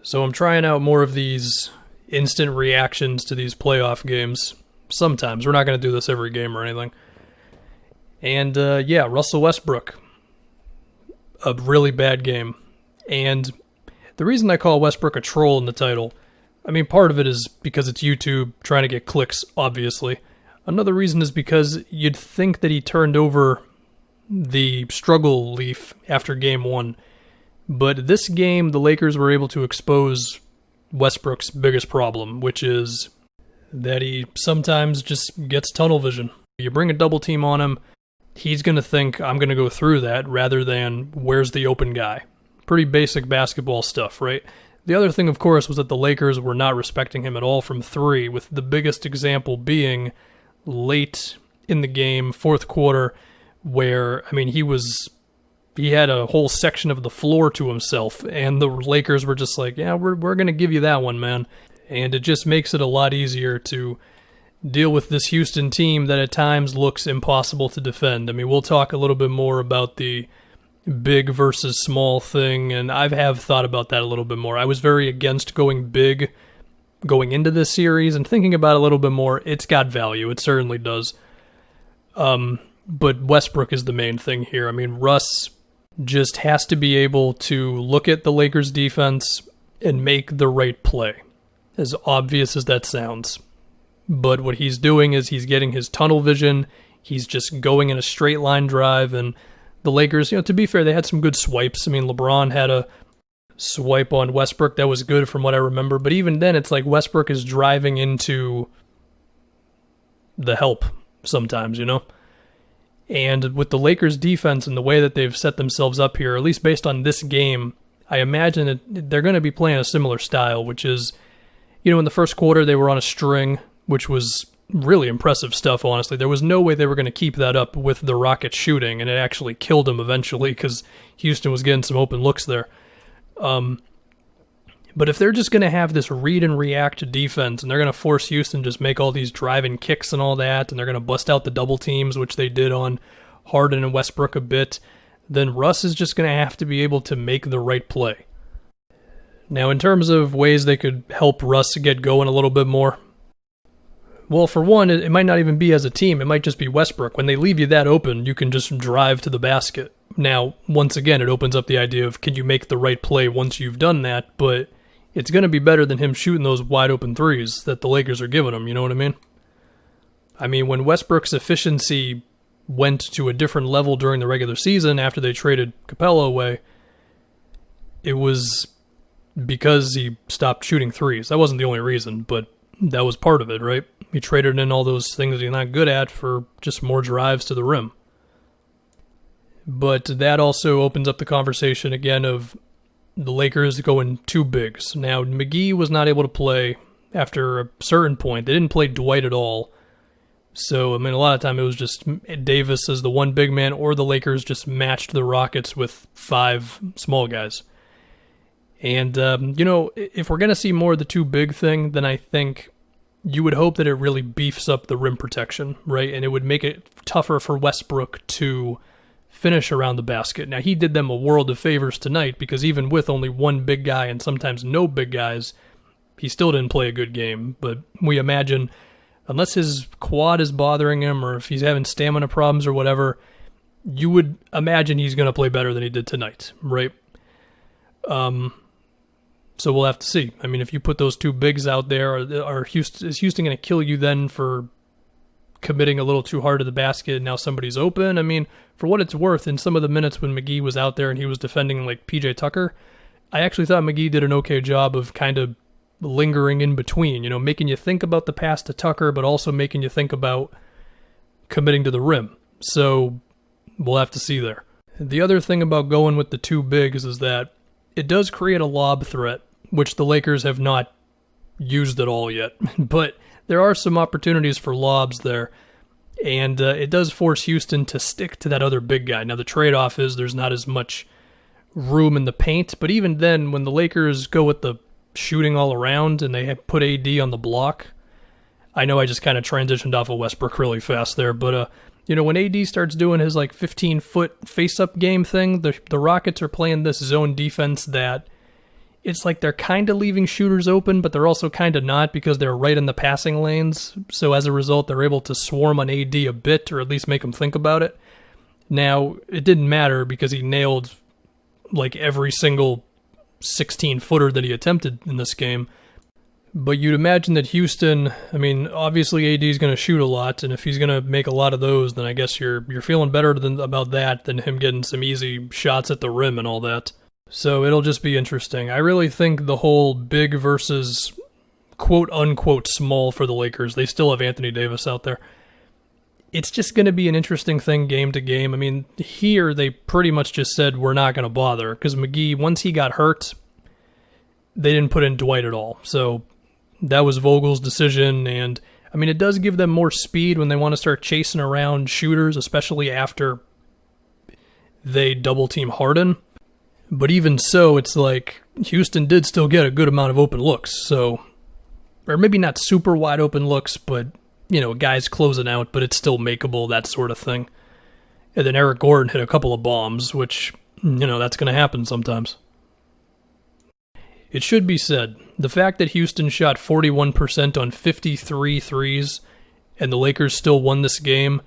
So I'm trying out more of these instant reactions to these playoff games. Sometimes. We're not going to do this every game or anything. And Russell Westbrook. A really bad game. And the reason I call Westbrook a troll in the title, I mean, part of it is because it's YouTube trying to get clicks, obviously. Another reason is because you'd think that he turned over the struggle leaf after game one. But this game, the Lakers were able to expose Westbrook's biggest problem, which is that he sometimes just gets tunnel vision. You bring a double team on him, he's going to think, I'm going to go through that, rather than, where's the open guy? Pretty basic basketball stuff, right? The other thing, of course, was that the Lakers were not respecting him at all from three, with the biggest example being late in the game, fourth quarter, where, I mean, he had a whole section of the floor to himself, and the Lakers were just like, yeah, we're going to give you that one, man. And it just makes it a lot easier to deal with this Houston team that at times looks impossible to defend. I mean, we'll talk a little bit more about the big versus small thing, and I have thought about that a little bit more. I was very against going big going into this series, and thinking about it a little bit more, it's got value. It certainly does. But Westbrook is the main thing here. I mean, Russ just has to be able to look at the Lakers defense and make the right play, as obvious as that sounds. But what he's doing is he's getting his tunnel vision, he's just going in a straight line drive, and the Lakers, to be fair, they had some good swipes. I mean, LeBron had a swipe on Westbrook that was good from what I remember, but even then, it's like Westbrook is driving into the help sometimes, And with the Lakers' defense and the way that they've set themselves up here, at least based on this game, I imagine that they're going to be playing a similar style, which is, in the first quarter, they were on a string, which was really impressive stuff, honestly. There was no way they were going to keep that up with the Rockets shooting, and it actually killed them eventually because Houston was getting some open looks there. But if they're just going to have this read and react defense, and they're going to force Houston to just make all these driving kicks and all that, and they're going to bust out the double teams, which they did on Harden and Westbrook a bit, then Russ is just going to have to be able to make the right play. Now, in terms of ways they could help Russ get going a little bit more, well, for one, it might not even be as a team. It might just be Westbrook. When they leave you that open, you can just drive to the basket. Now, once again, it opens up the idea of, can you make the right play once you've done that? But it's going to be better than him shooting those wide open threes that the Lakers are giving him, you know what I mean? I mean, when Westbrook's efficiency went to a different level during the regular season after they traded Capella away, it was because he stopped shooting threes. That wasn't the only reason, but that was part of it, right? He traded in all those things he's not good at for just more drives to the rim. But that also opens up the conversation again of the Lakers going two bigs. Now, McGee was not able to play after a certain point. They didn't play Dwight at all. So, I mean, a lot of time it was just Davis as the one big man, or the Lakers just matched the Rockets with five small guys. And, if we're going to see more of the two big thing, then I think you would hope that it really beefs up the rim protection, right? And it would make it tougher for Westbrook to finish around the basket. Now, he did them a world of favors tonight, because even with only one big guy and sometimes no big guys, he still didn't play a good game. But we imagine, unless his quad is bothering him or if he's having stamina problems or whatever, you would imagine he's going to play better than he did tonight, right? So we'll have to see. I mean, if you put those two bigs out there, is Houston going to kill you then for committing a little too hard to the basket and now somebody's open? I mean, for what it's worth, in some of the minutes when McGee was out there and he was defending like PJ Tucker, I actually thought McGee did an okay job of kind of lingering in between, making you think about the pass to Tucker, but also making you think about committing to the rim. So we'll have to see there. The other thing about going with the two bigs is that it does create a lob threat, which the Lakers have not used at all yet. But there are some opportunities for lobs there, and it does force Houston to stick to that other big guy. Now, the trade-off is there's not as much room in the paint, but even then, when the Lakers go with the shooting all around and they put AD on the block, I know I just kind of transitioned off of Westbrook really fast there, but when AD starts doing his 15-foot face-up game thing, the Rockets are playing this zone defense that it's like they're kind of leaving shooters open, but they're also kind of not because they're right in the passing lanes. So as a result, they're able to swarm on AD a bit, or at least make him think about it. Now, it didn't matter because he nailed like every single 16-footer that he attempted in this game. But you'd imagine that Houston, I mean, obviously AD is going to shoot a lot, and if he's going to make a lot of those, then I guess you're feeling better about that than him getting some easy shots at the rim and all that. So it'll just be interesting. I really think the whole big versus quote-unquote small for the Lakers, they still have Anthony Davis out there. It's just going to be an interesting thing game to game. I mean, here they pretty much just said we're not going to bother because McGee, once he got hurt, they didn't put in Dwight at all. So that was Vogel's decision, and I mean, it does give them more speed when they want to start chasing around shooters, especially after they double-team Harden. But even so, it's like Houston did still get a good amount of open looks. So, or maybe not super wide open looks, but, you know, guys closing out, but it's still makeable, that sort of thing. And then Eric Gordon hit a couple of bombs, which, you know, that's going to happen sometimes. It should be said, the fact that Houston shot 41% on 53 threes and the Lakers still won this game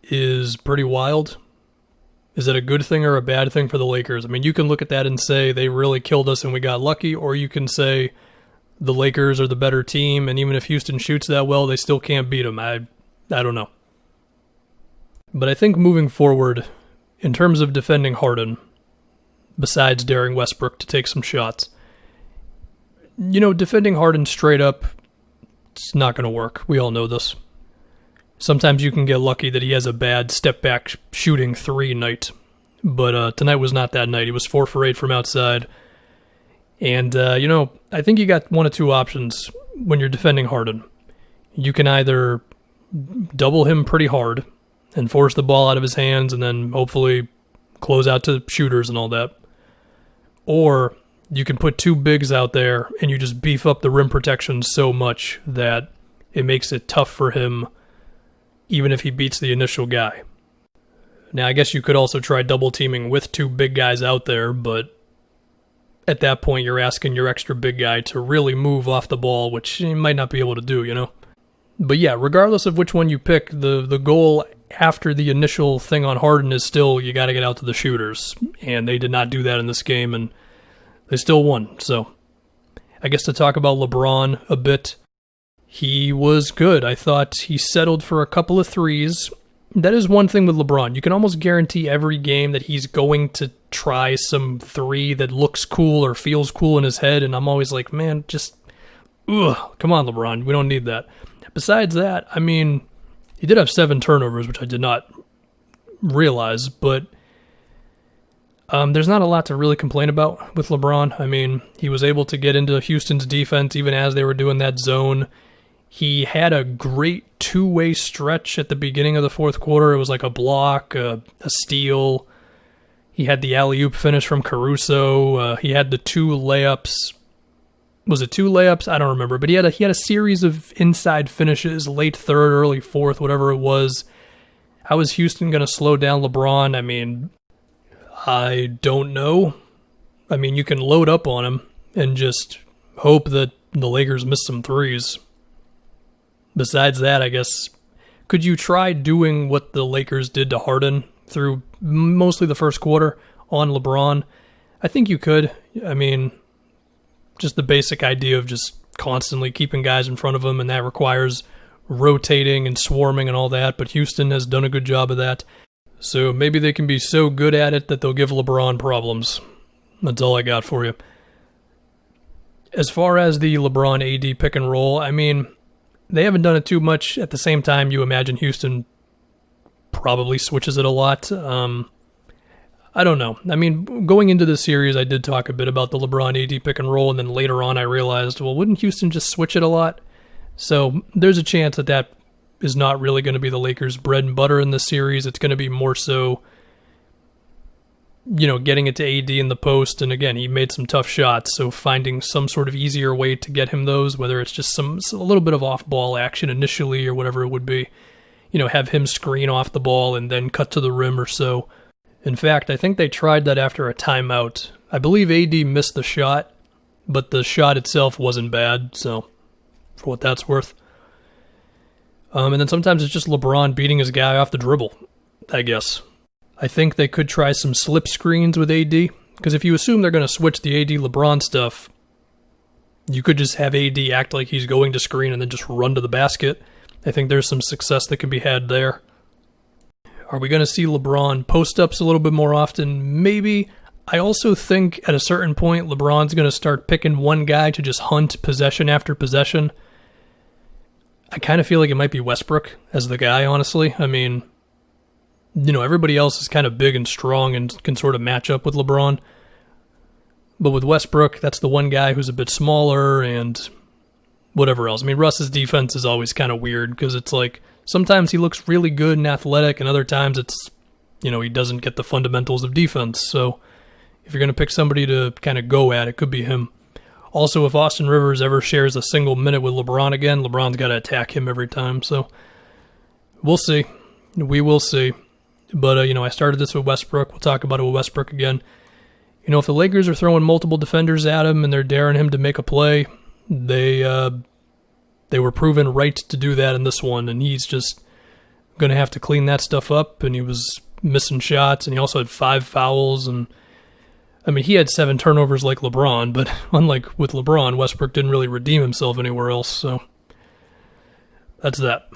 is pretty wild. Is that a good thing or a bad thing for the Lakers? I mean, you can look at that and say they really killed us and we got lucky, or you can say the Lakers are the better team, and even if Houston shoots that well, they still can't beat them. I don't know. But I think moving forward, in terms of defending Harden, besides daring Westbrook to take some shots, you know, defending Harden straight up, it's not going to work. We all know this. Sometimes you can get lucky that he has a bad step-back shooting three night. But tonight was not that night. He was 4 for 8 from outside. And, you know, I think you got one of two options when you're defending Harden. You can either double him pretty hard and force the ball out of his hands and then hopefully close out to shooters and all that. Or you can put two bigs out there and you just beef up the rim protection so much that it makes it tough for him even if he beats the initial guy. Now, I guess you could also try double teaming with two big guys out there, but at that point you're asking your extra big guy to really move off the ball, which he might not be able to do, you know? But yeah, regardless of which one you pick, the goal after the initial thing on Harden is still you got to get out to the shooters, and they did not do that in this game, and they still won. So I guess to talk about LeBron a bit, he was good. I thought he settled for a couple of threes. That is one thing with LeBron. You can almost guarantee every game that he's going to try some three that looks cool or feels cool in his head, and I'm always like, man, just, come on, LeBron. We don't need that. Besides that, I mean, he did have 7 turnovers, which I did not realize, but there's not a lot to really complain about with LeBron. I mean, he was able to get into Houston's defense even as they were doing that zone. He had a great two-way stretch at the beginning of the fourth quarter. It was like a block, a steal. He had the alley-oop finish from Caruso. He had the 2 layups. Was it 2 layups? I don't remember. But he had a series of inside finishes, late third, early fourth, whatever it was. How is Houston going to slow down LeBron? I mean, I don't know. I mean, you can load up on him and just hope that the Lakers miss some threes. Besides that, I guess, could you try doing what the Lakers did to Harden through mostly the first quarter on LeBron? I think you could. I mean, just the basic idea of just constantly keeping guys in front of him, and that requires rotating and swarming and all that, but Houston has done a good job of that. So maybe they can be so good at it that they'll give LeBron problems. That's all I got for you. As far as the LeBron AD pick and roll, I mean, they haven't done it too much. At the same time, you imagine Houston probably switches it a lot. I don't know. I mean, going into the series, I did talk a bit about the LeBron AD pick and roll, and then later on I realized, well, wouldn't Houston just switch it a lot? So there's a chance that that is not really going to be the Lakers' bread and butter in the series. It's going to be more so, you know, getting it to AD in the post. And again, he made some tough shots, so finding some sort of easier way to get him those, whether it's just a little bit of off-ball action initially or whatever it would be. You know, have him screen off the ball and then cut to the rim or so. In fact, I think they tried that after a timeout. I believe AD missed the shot, but the shot itself wasn't bad, so for what that's worth. And then sometimes it's just LeBron beating his guy off the dribble, I guess. I think they could try some slip screens with AD, because if you assume they're going to switch the AD LeBron stuff, you could just have AD act like he's going to screen and then just run to the basket. I think there's some success that can be had there. Are we going to see LeBron post-ups a little bit more often? Maybe. I also think at a certain point, LeBron's going to start picking one guy to just hunt possession after possession. I kind of feel like it might be Westbrook as the guy, honestly. I mean, you know, everybody else is kind of big and strong and can sort of match up with LeBron. But with Westbrook, that's the one guy who's a bit smaller and whatever else. I mean, Russ's defense is always kind of weird because it's like sometimes he looks really good and athletic and other times it's, you know, he doesn't get the fundamentals of defense. So if you're going to pick somebody to kind of go at, it could be him. Also, if Austin Rivers ever shares a single minute with LeBron again, LeBron's got to attack him every time. So we'll see. We will see. But, you know, I started this with Westbrook. We'll talk about it with Westbrook again. You know, if the Lakers are throwing multiple defenders at him and they're daring him to make a play, they were proven right to do that in this one. And he's just going to have to clean that stuff up. And he was missing shots. And he also had 5 fouls. And I mean, he had 7 turnovers like LeBron, but unlike with LeBron, Westbrook didn't really redeem himself anywhere else, so that's that.